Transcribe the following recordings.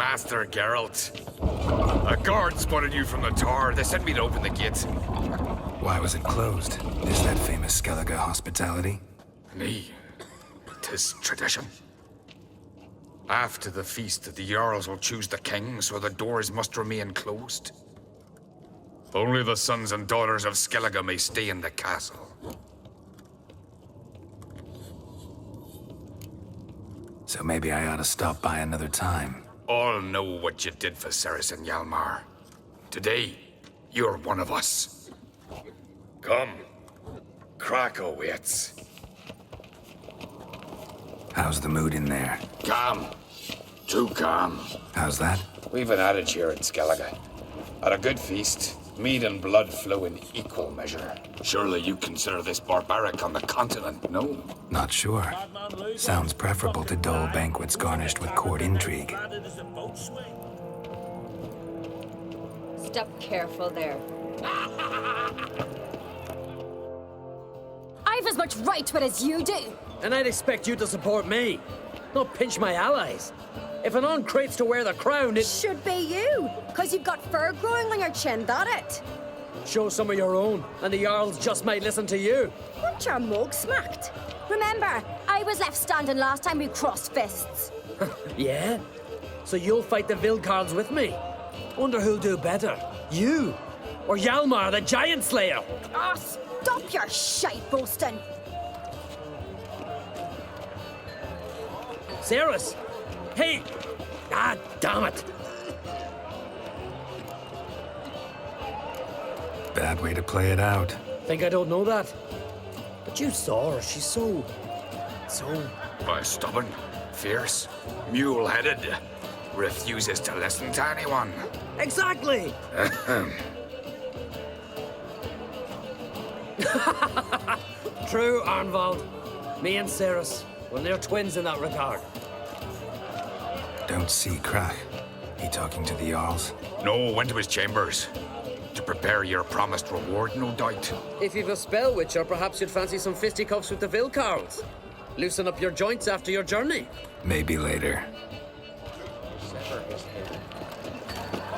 Master Geralt. A guard spotted you from the tower. They sent me to open the gate. Why was it closed? Is that famous Skellige hospitality? Nay, 'tis tradition. After the feast, the Jarls will choose the king, so the doors must remain closed. Only the sons and daughters of Skellige may stay in the castle. So maybe I ought to stop by another time. All know what you did for Ceres and Hjalmar. Today, you're one of us. Come. Krakow waits. How's the mood in there? Calm. Too calm. How's that? We've an adage here in Skellige. At a good feast, mead and blood flow in equal measure. Surely you consider this barbaric on the continent, no? Not sure. Sounds preferable to dull banquets garnished with court intrigue. Step careful there. I've as much right to it as you do. And I'd expect you to support me, not pinch my allies. If an on crates to wear the crown, it Should be you, because you've got fur growing on your chin, that it? show some of your own, and the Jarls just might listen to you. Want your mug smacked? Remember, I was left standing last time we crossed fists. Yeah? So you'll fight the Vilcards with me? Wonder who'll do better, you or Hjalmar, the Giant Slayer? Ah, stop your shite boasting. Ceres? Hey! Ah, damn it! Bad way to play it out. Think I don't know that? But you saw her, she's so... Stubborn, fierce, mule-headed. Refuses to listen to anyone. Exactly! True, Arnvald. Me and Ceres, well, they're twins in that regard. Don't see Krach. He talking to the Jarls? No, went to his chambers. To prepare your promised reward, no doubt. If you've a spell witcher, perhaps you'd fancy some fisticuffs with the Vilcards. Loosen up your joints after your journey. Maybe later.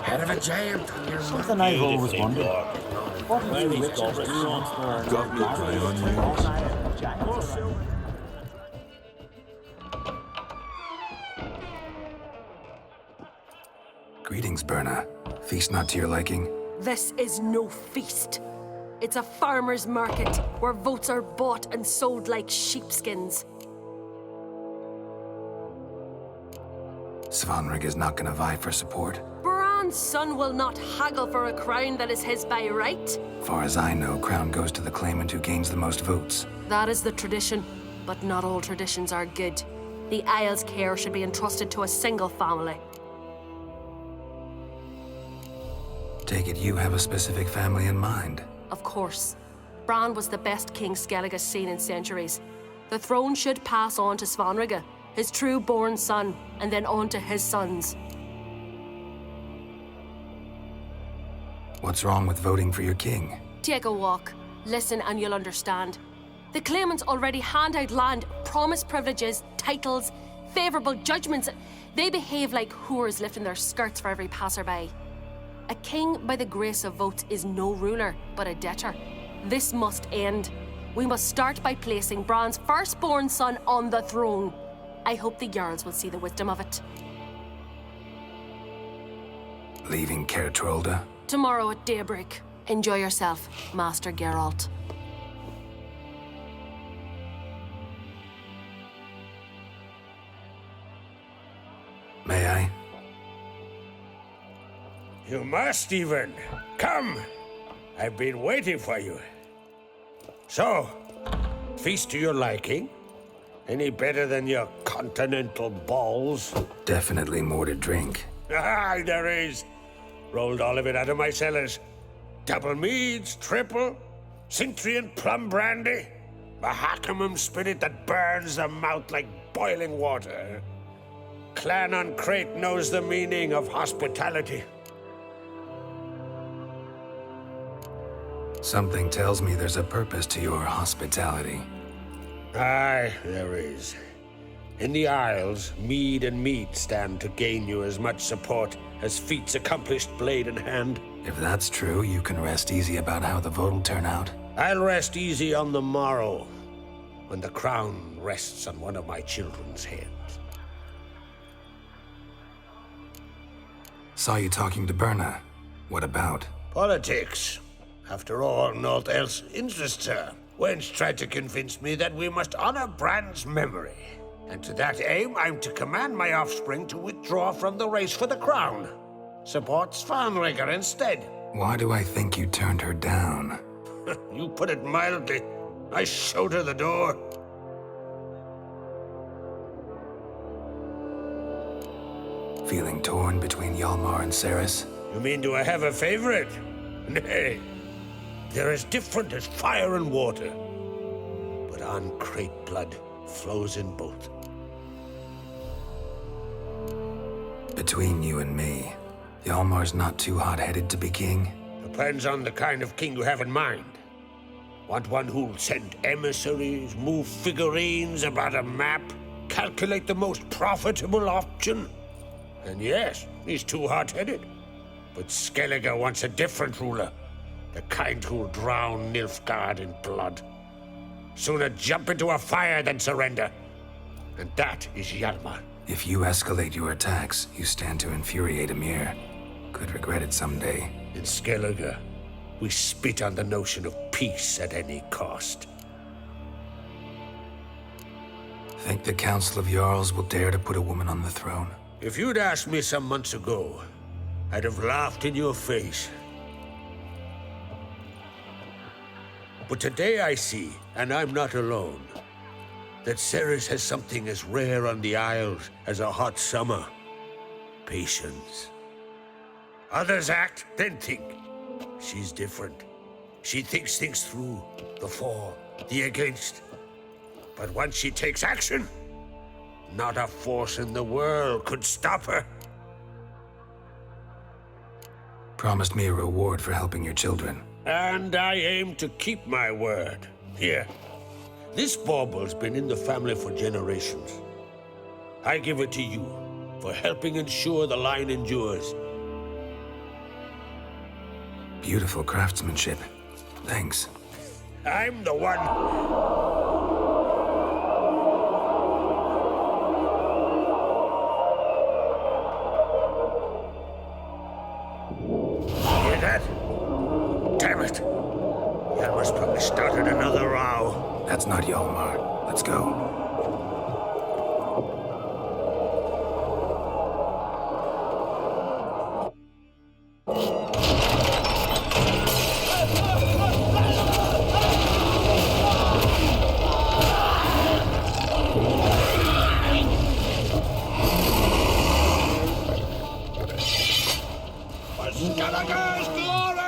Head of a giant on your Something I've always wondered. What do you witches do once they're Greetings, Berna. Feast not to your liking? This is no feast. It's a farmer's market where votes are bought and sold like sheepskins. Svanrig is not gonna vie for support. Bran's son will not haggle for a crown that is his by right. Far as I know, crown goes to the claimant who gains the most votes. That is the tradition, but not all traditions are good. The Isle's care should be entrusted to a single family. Take it you have a specific family in mind. Of course. Bran was the best king Skellige has seen in centuries. The throne should pass on to Svanrige, his true-born son, and then on to his sons. What's wrong with voting for your king? Take a walk. Listen and you'll understand. The claimants already hand out land, promise privileges, titles, favourable judgments. They behave like whores lifting their skirts for every passerby. A king by the grace of votes is no ruler, but a debtor. This must end. We must start by placing Bran's firstborn son on the throne. I hope the Jarls will see the wisdom of it. Leaving Caer Trolda? Tomorrow at daybreak. Enjoy yourself, Master Geralt. May I? You must even. Come. I've been waiting for you. So, feast to your liking? Any better than your continental balls? Definitely more to drink. Ah, there is. Rolled all of it out of my cellars. Double meads, triple, Cintrian plum brandy, Mahakimum spirit that burns the mouth like boiling water. Clan on Crate knows the meaning of hospitality. Something tells me there's a purpose to your hospitality. Aye, there is. In the Isles, mead and meat stand to gain you as much support as feats accomplished blade in hand. If that's true, you can rest easy about how the vote will turn out. I'll rest easy on the morrow, when the crown rests on one of my children's heads. Saw you talking to Berna. What about? Politics. After all, naught else interests her. Wench tried to convince me that we must honor Bran's memory. And to that aim, I'm to command my offspring to withdraw from the race for the crown. Supports Farnrigger instead. Why do I think you turned her down? You put it mildly. I showed her the door. Feeling torn between Hjalmar and Ceres? You mean, do I have a favorite? Nay. They're as different as fire and water. But Ancrate blood flows in both. Between you and me, Hjalmar's not too hot-headed to be king? Depends on the kind of king you have in mind. Want one who'll send emissaries, move figurines about a map, calculate the most profitable option? And yes, he's too hot-headed. But Skellige wants a different ruler. The kind who'll drown Nilfgaard in blood. Sooner jump into a fire than surrender. And that is Hjalmar. If you escalate your attacks, you stand to infuriate Emir. Could regret it someday. In Skellige, we spit on the notion of peace at any cost. Think the Council of Jarls will dare to put a woman on the throne? If you'd asked me some months ago, I'd have laughed in your face. But today I see, and I'm not alone, that Ceres has something as rare on the Isles as a hot summer. Patience. Others act, then think. She's different. She thinks things through, the for, the against. But once she takes action, not a force in the world could stop her. Promised me a reward for helping your children. And I aim to keep my word. Here. This bauble's been in the family for generations. I give it to you for helping ensure the line endures. Beautiful craftsmanship. Thanks. I'm the one. Hear that? Damn it. Hjalmar's probably started another row. That's not Hjalmar. Let's go. Skellige's glory!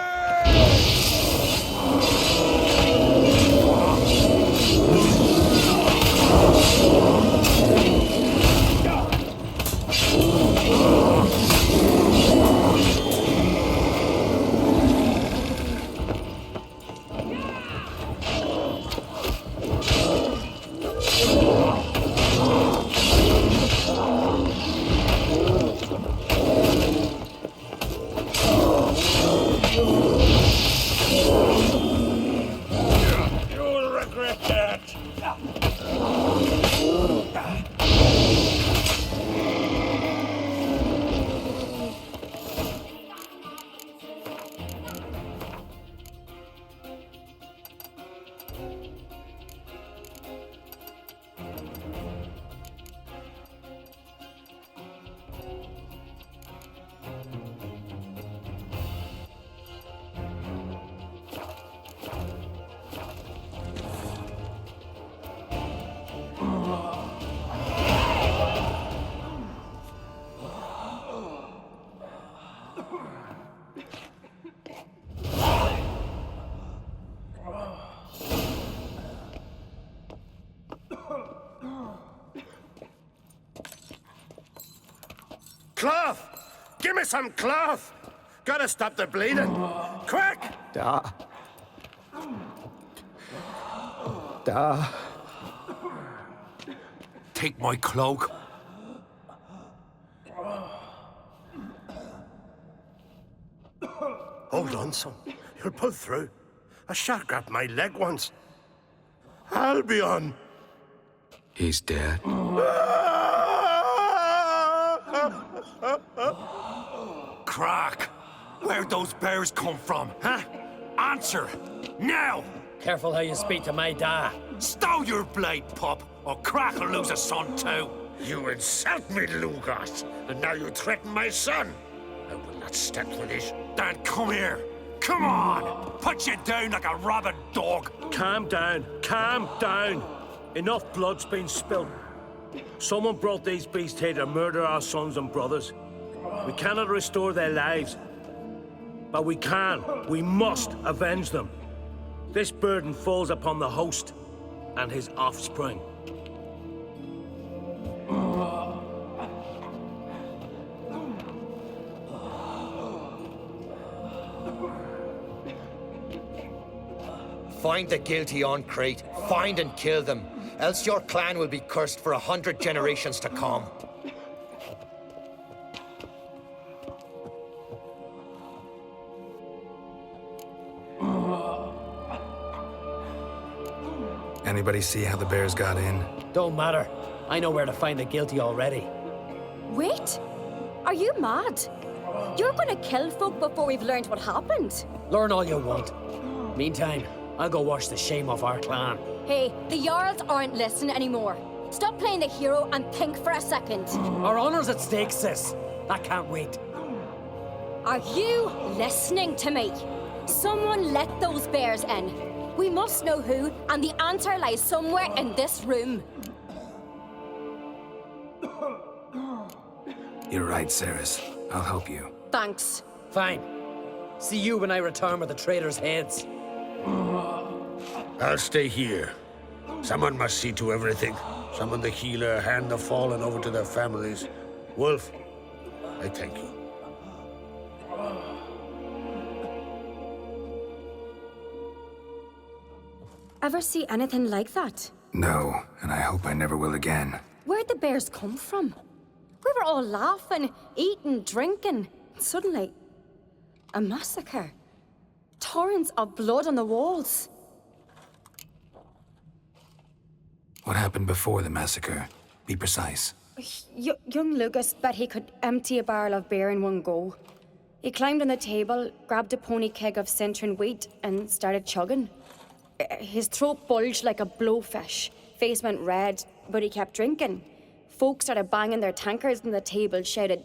You'll regret that. Cloth! Give me some cloth! Gotta stop the bleeding! Quick! Da. Da. take my cloak? Hold on, son. You'll pull through. A shark grabbed my leg once. Albion! He's dead. Crack! Where'd those bears come from, huh? Answer! Now! Careful how you speak to my da. Stow your blade, pup, or Crack will lose a son too. You insult me, Lugos, and now you threaten my son. I will not stand for this. Dan, come here. Come on! Put you down like a rabid dog. Calm down. Calm down. Enough blood's been spilled. Someone brought these beasts here to murder our sons and brothers. We cannot restore their lives. But we must avenge them. This burden falls upon the host and his offspring. Find the guilty on Crete. Find and kill them. Else your clan will be cursed for 100 generations to come. Anybody see how the bears got in? Don't matter. I know where to find the guilty already. Wait! Are you mad? You're gonna kill folk before we've learned what happened. Learn all you want. Meantime, I'll go wash the shame off our clan. Hey, the Jarls aren't listening anymore. Stop playing the hero and think for a second. Our honor's at stake, sis. That can't wait. Are you listening to me? Someone let those bears in. We must know who, and the answer lies somewhere in this room. You're right, Ceres. I'll help you. Thanks. Fine. See you when I return with the traitors' heads. I'll stay here. Someone must see to everything. Summon the healer, hand the fallen over to their families. Wolf, I thank you. Ever see anything like that? No, and I hope I never will again. Where'd the bears come from? We were all laughing, eating, drinking. Suddenly, a massacre. Torrents of blood on the walls. What happened before the massacre? Be precise. Young Lucas bet he could empty a barrel of beer in one go. He climbed on the table, grabbed a pony keg of Centron wheat, and started chugging. His throat bulged like a blowfish. Face went red, but he kept drinking. Folks started banging their tankards on the table, shouted,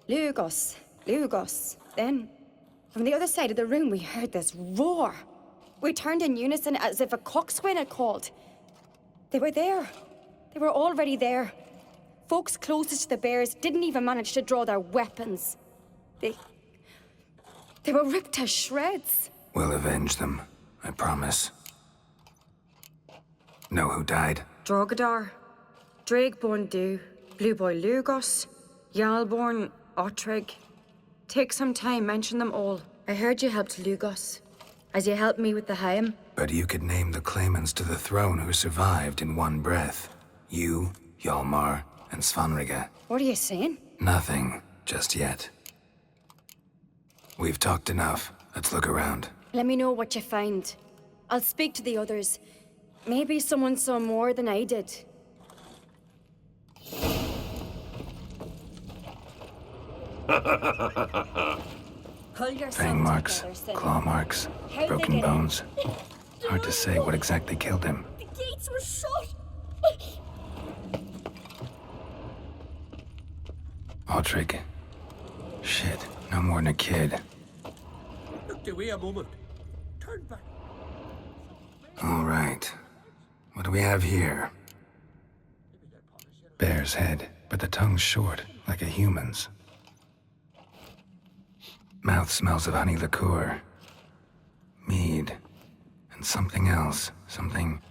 "Lugos, Lugos." Then, from the other side of the room, we heard this roar. We turned in unison as if a coxswain had called. They were there. They were already there. Folks closest to the bears didn't even manage to draw their weapons. They were ripped to shreds. We'll avenge them, I promise. Know who died? Drogadar, Drakeborn Du, Blue Boy Lugos, Jarlborn, Ottrig. Take some time, mention them all. I heard you helped Lugos, as you helped me with the Haim. But you could name the claimants to the throne who survived in one breath. You, Hjalmar, and Svanrige. What are you saying? Nothing, just yet. We've talked enough. Let's look around. Let me know what you find. I'll speak to the others. Maybe someone saw more than I did. Pull yourself Fang marks, together, Sin. claw marks, How'd they broken get in? bones. Hard to say what exactly killed him. The gates were shut! Ottrig. Shit, no more than a kid. Look, wait a moment. Turn back. All right. What do we have here? Bear's head, but the tongue's short, like a human's. Mouth smells of honey liqueur. Mead. And something else. Something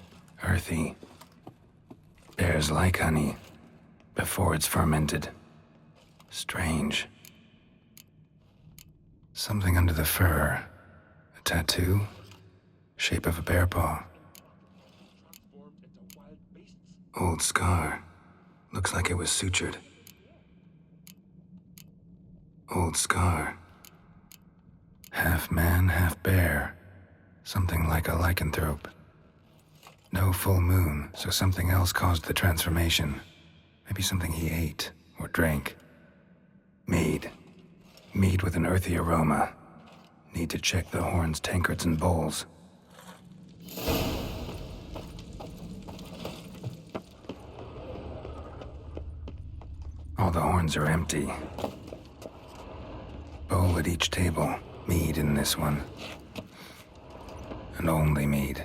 earthy. Bears like honey. Before it's fermented. Strange. Something under the fur. A tattoo? Shape of a bear paw. Old scar. Looks like it was sutured. Old scar. Half man, half bear. Something like a lycanthrope. No full moon, so something else caused the transformation. Maybe something he ate or drank. Mead. Mead with an earthy aroma. Need to check the horns, tankards, and bowls. All the horns are empty. Bowl at each table. Mead in this one. And only mead.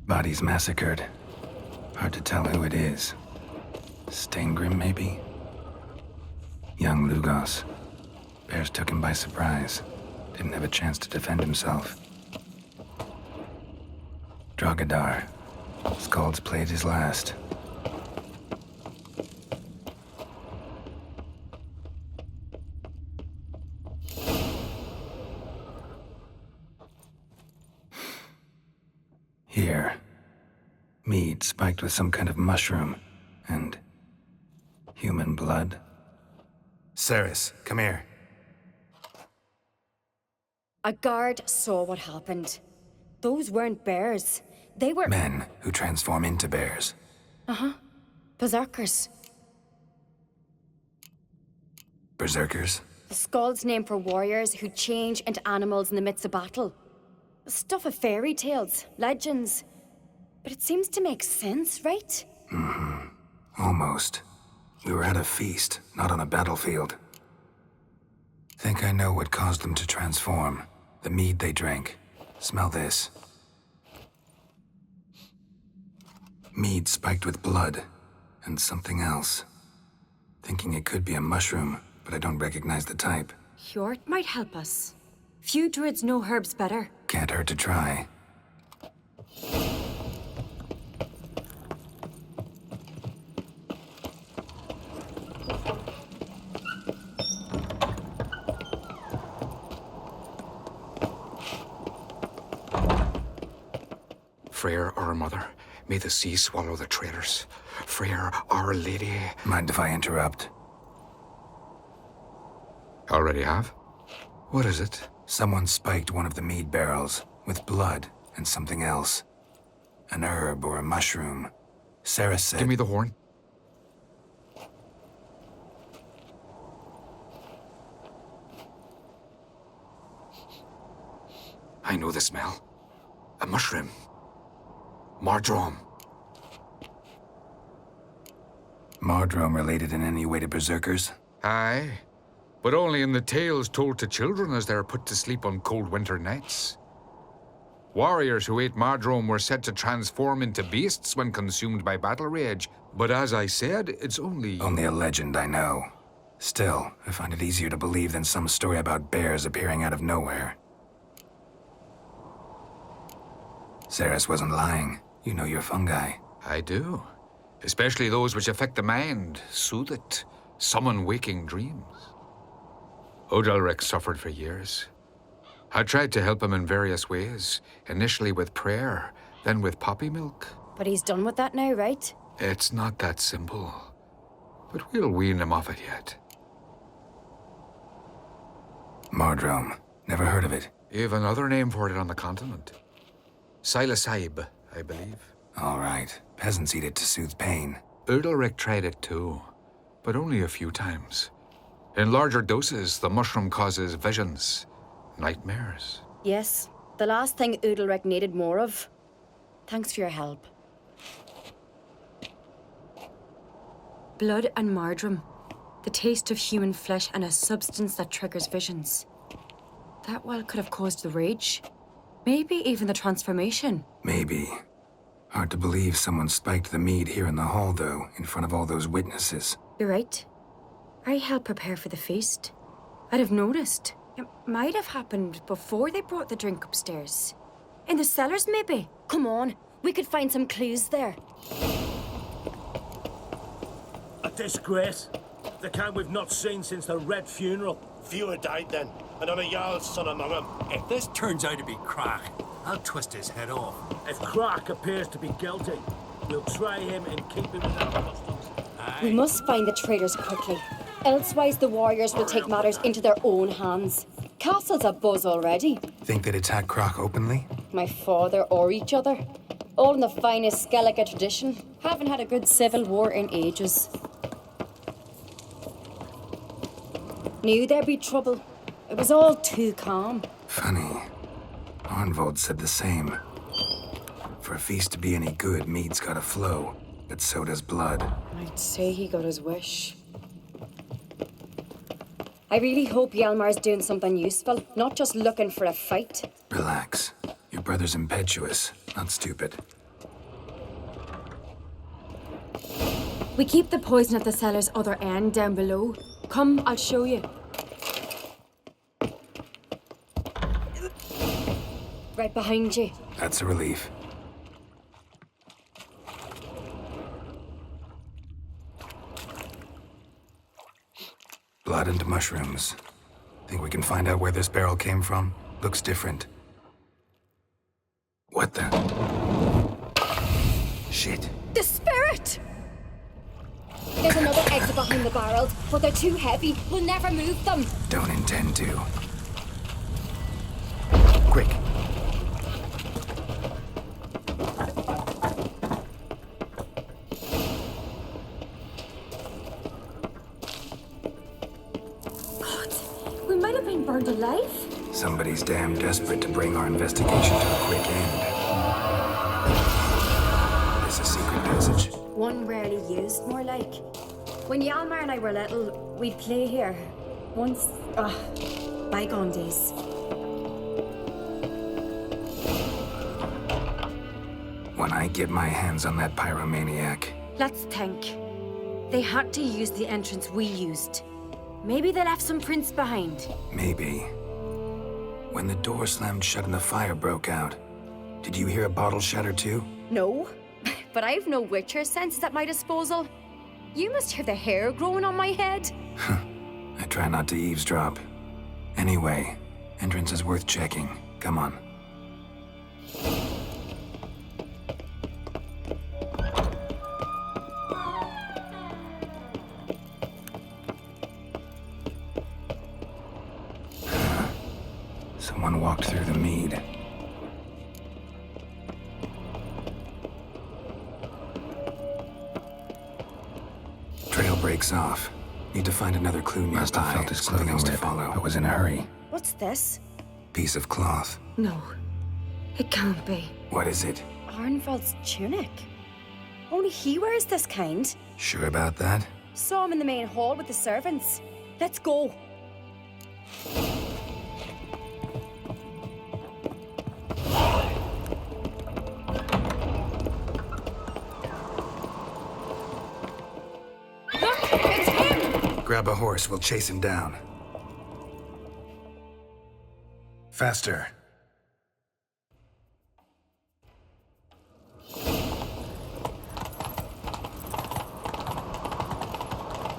Bodies massacred. Hard to tell who it is. Steingrim, maybe? Young Lugos. Bears took him by surprise. Didn't have a chance to defend himself. Drogadar. Skald's played his last. Here. Mead spiked with some kind of mushroom. And human blood. Ceres, come here. A guard saw what happened. Those weren't bears. They were Men who transform into bears. berserkers. Berserkers? The Skald's name for warriors who change into animals in the midst of battle. Stuff of fairy tales, legends. But it seems to make sense, right? Almost. We were at a feast, not on a battlefield. Think I know what caused them to transform. The mead they drank. Smell this. Mead spiked with blood. And something else. Thinking it could be a mushroom, but I don't recognize the type. Hjort might help us. Few druids know herbs better. Can't hurt to try. Freyr, our mother, may the sea swallow the traitors. Freyr, our lady. Mind if I interrupt? Already have? What is it? Someone spiked one of the mead barrels with blood and something else. An herb or a mushroom. Sarah said... Give me the horn. I know the smell. A mushroom. Mardrome. Mardrome related in any way to berserkers? Aye, but only in the tales told to children as they're put to sleep on cold winter nights. Warriors who ate Mardrome were said to transform into beasts when consumed by battle rage, but as I said, it's only... Only a legend, I know. Still, I find it easier to believe than some story about bears appearing out of nowhere. Ceres wasn't lying. You know your fungi. I do. Especially those which affect the mind, soothe it, summon waking dreams. Odalric suffered for years. I tried to help him in various ways, initially with prayer, then with poppy milk. But he's done with that now, right? It's not that simple, but we'll wean him off it yet. Mardrome. Never heard of it. You've another name for it on the continent. Silasaib, I believe. All right. Peasants eat it to soothe pain. Udalric tried it too, but only a few times. In larger doses, the mushroom causes visions, nightmares. Yes. The last thing Udalric needed more of. Thanks for your help. Blood and Mardrome. The taste of human flesh and a substance that triggers visions. That well could have caused the rage. Maybe even the transformation. Maybe. Hard to believe someone spiked the mead here in the hall, though, in front of all those witnesses. You're right. I helped prepare for the feast. I'd have noticed. It might have happened before they brought the drink upstairs. In the cellars, maybe. Come on, we could find some clues there. A disgrace. The kind we've not seen since the Red Funeral. Fewer died then. Another Jarl's son among them. If this turns out to be Crack, I'll twist his head off. If Crack appears to be guilty, we'll try him and keep him with our customs. We must find the traitors quickly. Elsewise, the warriors will take matters into their own hands. Castle's abuzz already. Think they'd attack Croc openly? My father or each other. All in the finest Skellige tradition. Haven't had a good civil war in ages. Knew there'd be trouble. It was all too calm. Funny. Arnvold said the same. For a feast to be any good, mead's gotta flow, but so does blood. I'd say he got his wish. I really hope Hjalmar's doing something useful, not just looking for a fight. Relax. Your brother's impetuous, not stupid. We keep the poison at the cellar's other end down below. Come, I'll show you. Right behind you. That's a relief. Blood and mushrooms. Think we can find out where this barrel came from? Looks different. What the? Shit. The spirit! There's another exit behind the barrels, but they're too heavy. We'll never move them. Don't intend to. Quick. We might have been burned alive. Somebody's damn desperate to bring our investigation to a quick end. There's a secret passage. One rarely used, more like. When Hjalmar and I were little, we'd play here. Once, bygone days. When I get my hands on that pyromaniac, Let's think. They had to use the entrance we used. Maybe they left some prints behind. maybe. When the door slammed shut and the fire broke out, did you hear a bottle shatter too? No, but I've no witcher senses at my disposal. You must hear the hair growing on my head. I try not to eavesdrop. Anyway, entrance is worth checking. Come on. Someone walked through the mead. Trail breaks off. Need to find another clue nearby. Must have felt his clothing to follow. I was in a hurry. What's this? Piece of cloth. No, it can't be. What is it? Arnvald's tunic. Only he wears this kind. Sure about that? Saw him in the main hall with the servants. Let's go. Look, it's him! Grab a horse, we'll chase him down. Faster.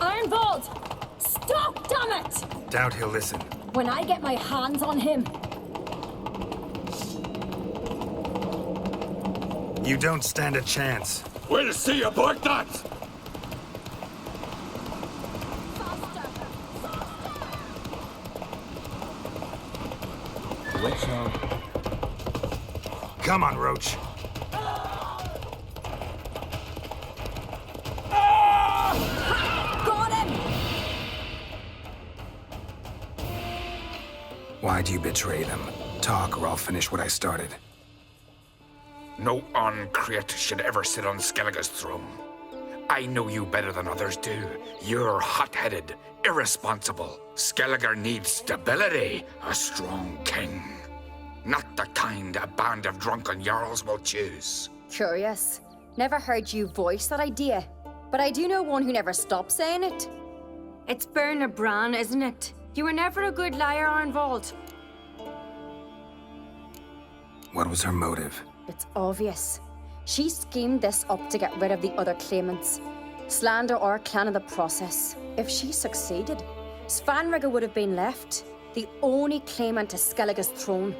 Arnvald! Stop, damn it! Doubt he'll listen. When I get my hands on him. You don't stand a chance. We'll see about that! Come on, Roach. Got him! Why'd you betray them? Talk, or I'll finish what I started. No Oncreate should ever sit on Skellige's throne. I know you better than others do. You're hot-headed, irresponsible. Skellige needs stability, a strong king. Not the kind a band of drunken jarls will choose. Curious. Never heard you voice that idea. But I do know one who never stops saying it. It's Berna Bran, isn't it? You were never a good liar, Arnvald. What was her motive? It's obvious. She schemed this up to get rid of the other claimants. Slander our clan in the process. If she succeeded, Svanrigga would have been left. the only claimant to Skellige's throne.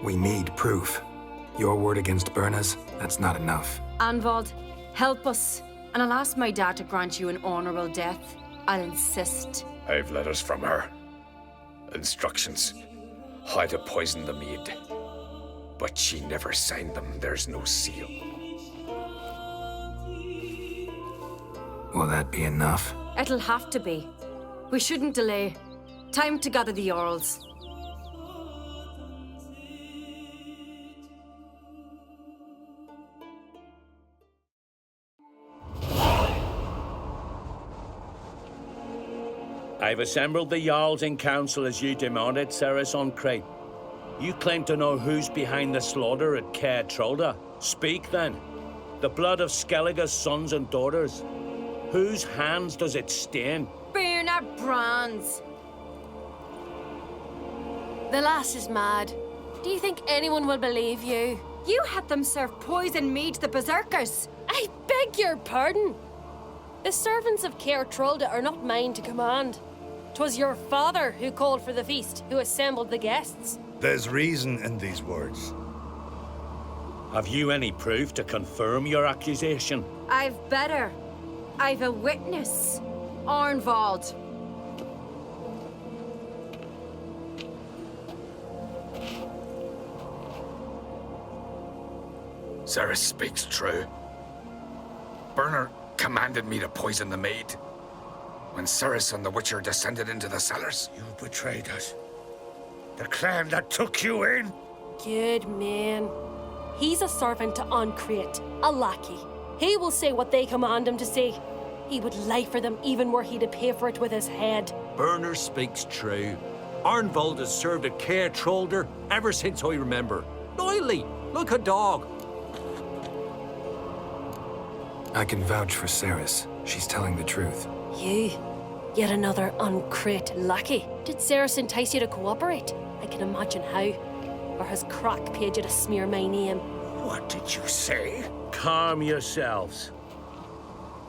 We need proof. Your word against Berna's, that's not enough. Anvald, help us, and I'll ask my dad to grant you an honorable death. I'll insist. I've letters from her. Instructions. How to poison the mead. But she never signed them. There's no seal. Will that be enough? It'll have to be. We shouldn't delay. Time to gather the Jarls. I've assembled the Jarls in council as you demanded, Ceres on Crate. You claim to know who's behind the slaughter at Caer Trolda. Speak then. The blood of Skellige's sons and daughters. Whose hands does it stain? Berna Brands. The lass is mad. Do you think anyone will believe you? You had them serve poison mead to the berserkers. I beg your pardon. The servants of Caer Trolda are not mine to command. 'Twas your father who called for the feast, who assembled the guests. There's reason in these words. Have you any proof to confirm your accusation? I've better. I've a witness. Arnvald. Ceres speaks true. Berna commanded me to poison the maid. When Ceres and the Witcher descended into the cellars. You betrayed us. The clan that took you in. Good man. He's a servant to Ancrate, a lackey. He will say what they command him to say. He would lie for them even were he to pay for it with his head. Berner speaks true. Arnvald has served at Caer Trolder ever since I remember. Loyally, like a dog. I can vouch for Ceres. She's telling the truth. You? Yet another Ancrate lackey. Did Ceres entice you to cooperate? I can imagine how. Or has Crack paid you to smear my name? What did you say? Calm yourselves.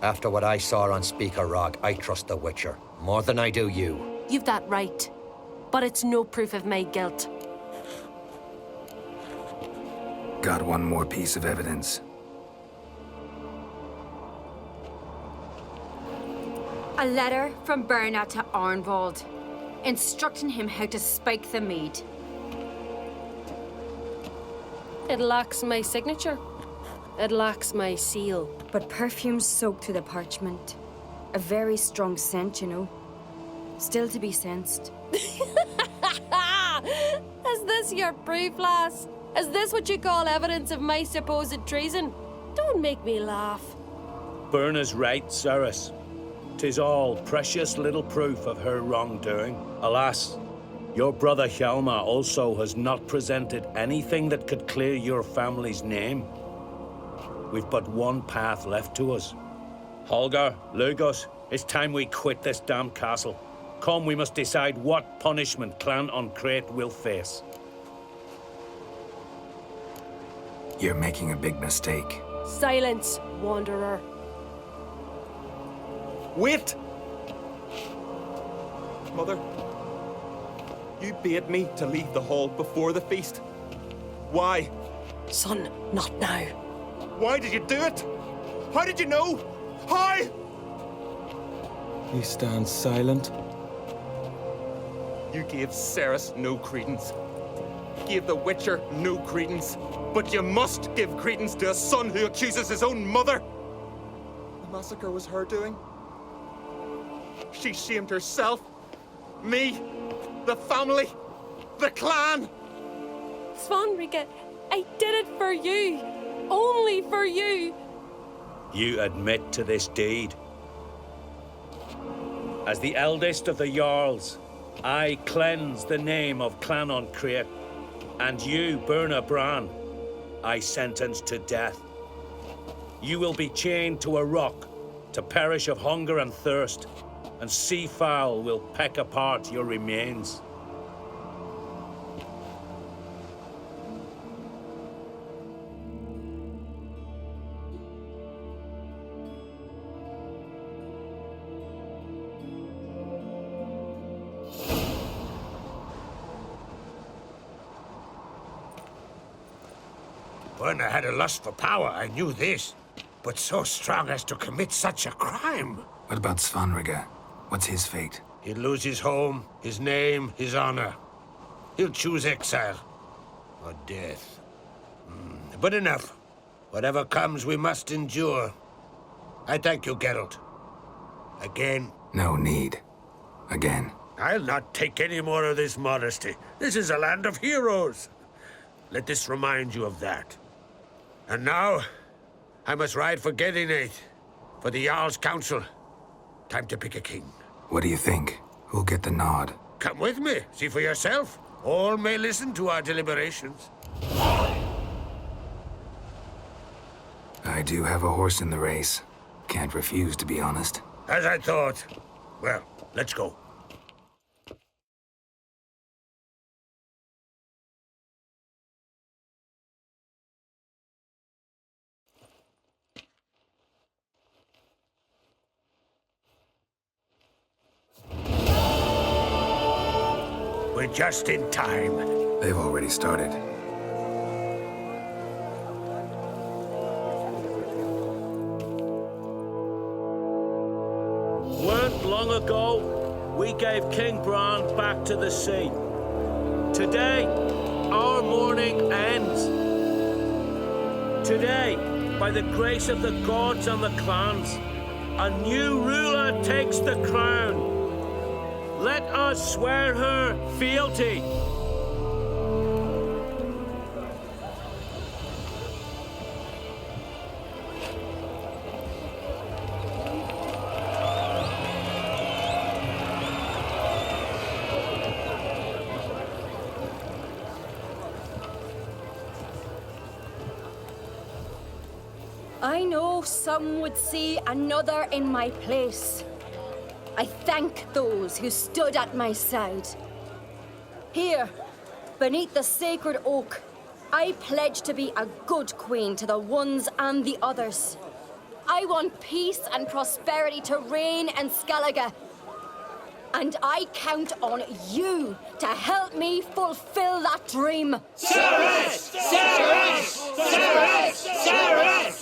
After what I saw on Speaker Rock, I trust the Witcher more than I do you. You've that right. But it's no proof of my guilt. Got one more piece of evidence. A letter from Berna to Arnvald, instructing him how to spike the mead. It lacks my signature. It lacks my seal. But perfume soaked through the parchment. A very strong scent, you know. Still to be sensed. Is this your proof, lass? Is this what you call evidence of my supposed treason? Don't make me laugh. Berna's right, Ceres. 'Tis all precious little proof of her wrongdoing. Alas, your brother Hjalmar also has not presented anything that could clear your family's name. We've but one path left to us. Holger, Lugos, it's time we quit this damn castle. Come, we must decide what punishment Clan Ancrate will face. You're making a big mistake. Silence, wanderer. Wait! Mother, you bade me to leave the hall before the feast. Why? Son, not now. Why did you do it? How did you know? How? He stands silent. You gave Ceres no credence. Gave the Witcher no credence. But you must give credence to a son who accuses his own mother. The massacre was her doing. She shamed herself, me, the family, the clan. Svanrika, I did it for you. Only for you. You admit to this deed. As the eldest of the Jarls, I cleanse the name of Clan Ancrate, and you, Berna Bran, I sentence to death. You will be chained to a rock to perish of hunger and thirst, and sea fowl will peck apart your remains. When I had a lust for power, I knew this. But so strong as to commit such a crime. What about Svanrige? What's his fate? He'll lose his home, his name, his honor. He'll choose exile. Or death. But enough. Whatever comes, we must endure. I thank you, Geralt. Again. No need. Again. I'll not take any more of this modesty. This is a land of heroes. Let this remind you of that. And now, I must ride for Gedinate, for the Jarl's Council. Time to pick a king. What do you think? Who'll get the nod? Come with me, see for yourself. All may listen to our deliberations. I do have a horse in the race. Can't refuse, to be honest. As I thought. Well, let's go. We're just in time. They've already started. Weren't long ago, we gave King Bran back to the sea. Today, our mourning ends. Today, by the grace of the gods and the clans, a new ruler takes the crown. Let us swear her fealty. I know some would see another in my place. I thank those who stood at my side. Here, beneath the sacred oak, I pledge to be a good queen to the ones and the others. I want peace and prosperity to reign in Skellige. And I count on you to help me fulfill that dream. Sarah! Sarah! Sarah! Sarah!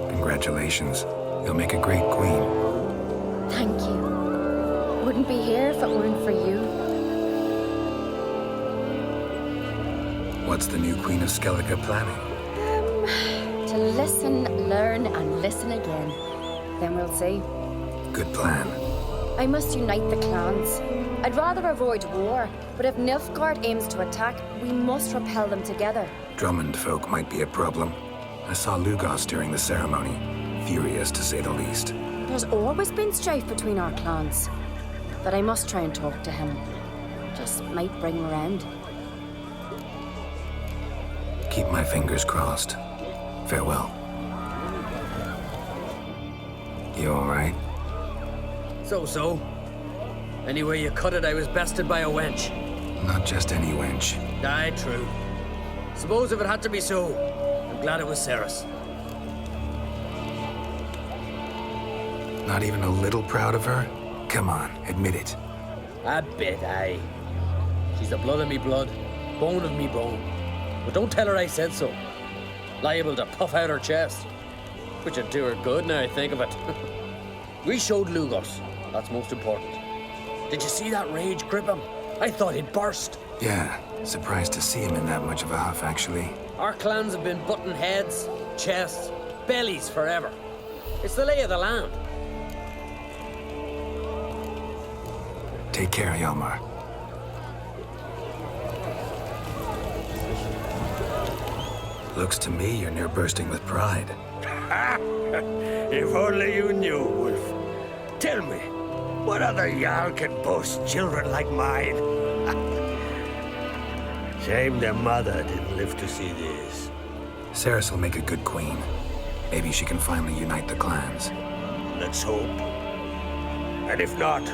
Congratulations. You'll make a great queen. Thank you. Wouldn't be here if it weren't for you. What's the new Queen of Skellige planning? To listen, learn, and listen again. Then we'll see. Good plan. I must unite the clans. I'd rather avoid war, but if Nilfgaard aims to attack, we must repel them together. Drummond folk might be a problem. I saw Lugos during the ceremony. Furious, to say the least. There's always been strife between our clans. But I must try and talk to him. Just might bring him around. Keep my fingers crossed. Farewell. You all right? So. Anyway you cut it, I was bested by a wench. Not just any wench. Aye, true. Suppose if it had to be so, I'm glad it was Ceres. Not even a little proud of her? Come on, admit it. A bit, aye. She's the blood of me blood, bone of me bone. But don't tell her I said so. Liable to puff out her chest. Which would do her good now I think of it. We showed Lugos. That's most important. Did you see that rage grip him? I thought he'd burst. Yeah, surprised to see him in that much of a huff, actually. Our clans have been butting heads, chests, bellies forever. It's the lay of the land. Take care, Hjalmar. Looks to me you're near bursting with pride. If only you knew, Wolf. Tell me, what other Jarl can boast children like mine? Shame their mother didn't live to see this. Ceres will make a good queen. Maybe she can finally unite the clans. Let's hope. And if not,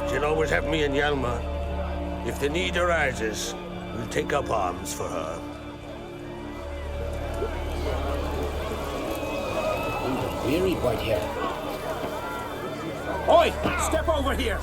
she'll always have me and Yalma. If the need arises, we'll take up arms for her. Weary white hair. Oi! Step over here!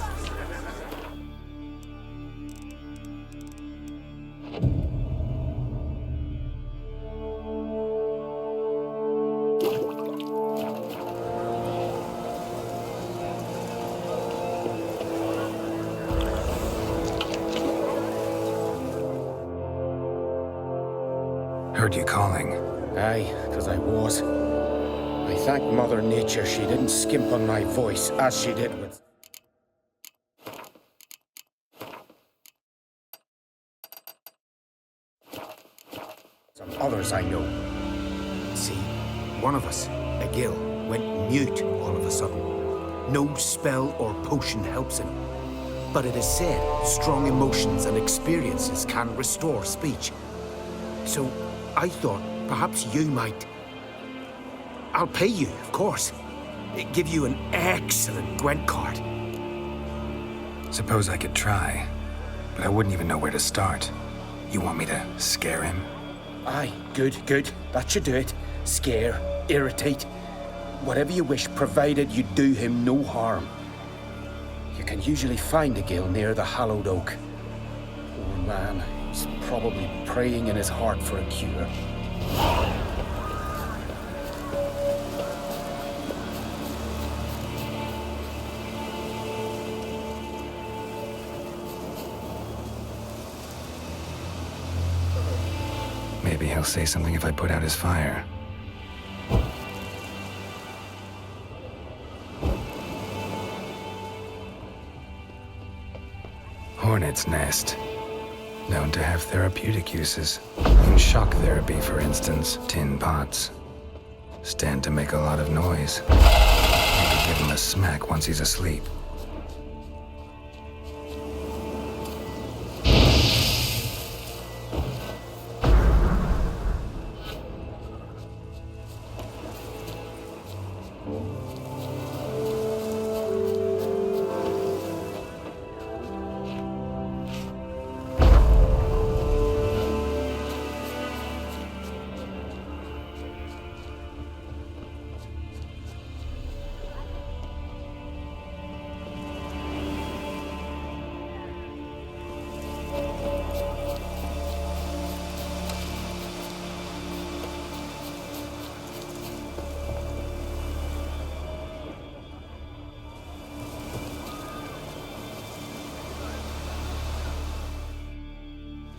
Heard you calling. Aye, 'cause I was. I thank Mother Nature she didn't skimp on my voice as she did with some others I know. See, one of us, a gill, went mute all of a sudden. No spell or potion helps him. But it is said strong emotions and experiences can restore speech. So I thought perhaps you might... I'll pay you, of course. Give you an excellent Gwent card. Suppose I could try, but I wouldn't even know where to start. You want me to scare him? Aye, good, good. That should do it. Scare, irritate, whatever you wish, provided you do him no harm. You can usually find a gill near the hallowed oak. Poor man, he's probably praying in his heart for a cure. Maybe he'll say something if I put out his fire. Hornet's nest. Known to have therapeutic uses. In shock therapy, for instance. Tin pots. Stand to make a lot of noise. Maybe give him a smack once he's asleep.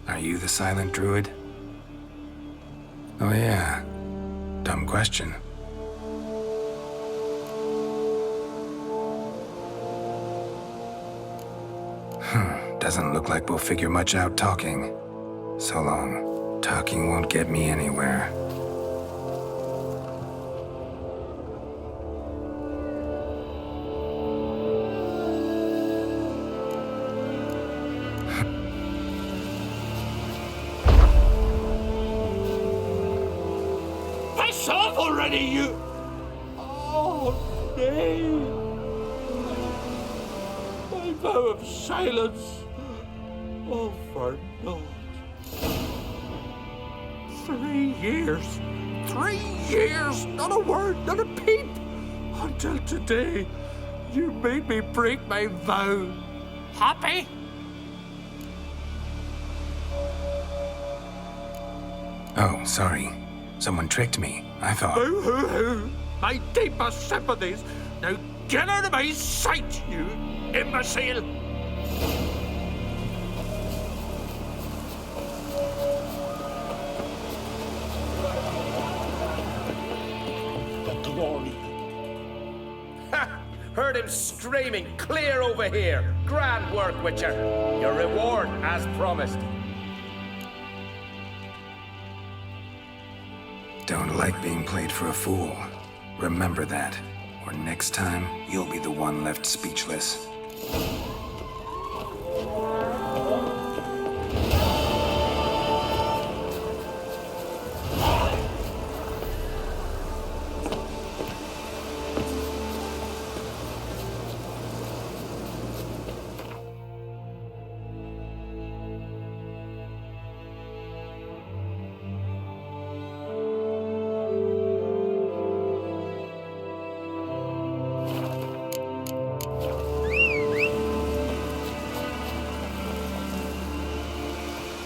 Are you the silent druid? Oh yeah. Dumb question. Doesn't look like we'll figure much out talking. So long. Talking won't get me anywhere. Piss off already, you... Oh, nay. My vow of silence. Oh, for naught. 3 years. 3 years! Not a word, not a peep! Until today, you made me break my vow. Happy? Oh, sorry. Someone tricked me. I thought... Boo-hoo-hoo! My deepest sympathies. Now get out of my sight, you imbecile! The glory. Ha! Heard him screaming clear over here. Grand work, Witcher. Your reward as promised. Don't like being played for a fool. Remember that, or next time, you'll be the one left speechless.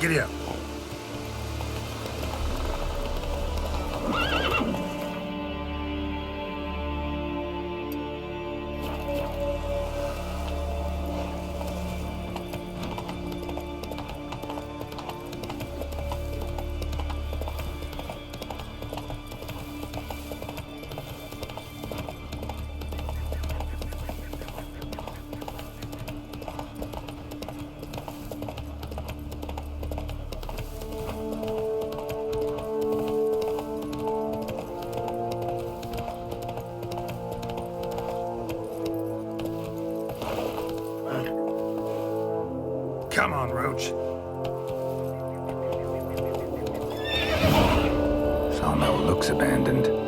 Giddy up. Come on, Roach. Sawmill looks abandoned.